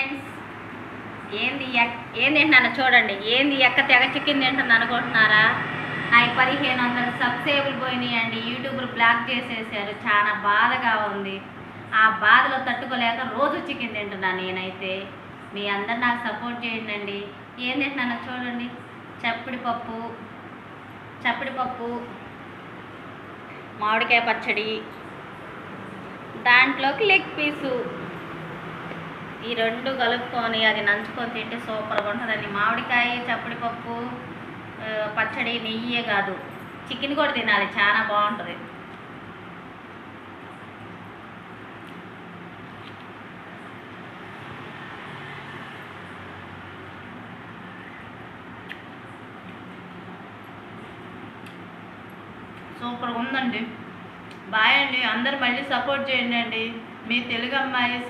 Friends, ఏంది తింటున్నాను చూడండి. ఏంది ఎక్క తెగ చికెన్ తింటుంది అనుకుంటున్నారా? నాకు 1500 సబ్స్క్రైబులు పోయినాయండి. యూట్యూబ్లో బ్లాక్ చేసేసారు. చాలా బాధగా ఉంది. ఆ బాధలో తట్టుకోలేక రోజు చికెన్ తింటున్నాను నేనైతే. మీ అందరు నాకు సపోర్ట్ చేయండి. ఏం తింటున్నానో చూడండి. చప్పిడి పప్పు, మామిడికాయ పచ్చడి, దాంట్లోకి లెగ్ పీసు, ఈ రెండు కలుపుకొని అది నంచుకొని తింటే సూపర్గా ఉంటుందండి. మామిడికాయ, చప్పిడి పప్పు, పచ్చడి, నెయ్యే కాదు చికెన్ కూడా తినాలి, చాలా బాగుంటుంది. సూపర్గా ఉందండి. బాయ్ అండి. అందరు మళ్ళీ సపోర్ట్ చేయండి. మీ తెలుగు అమ్మాయి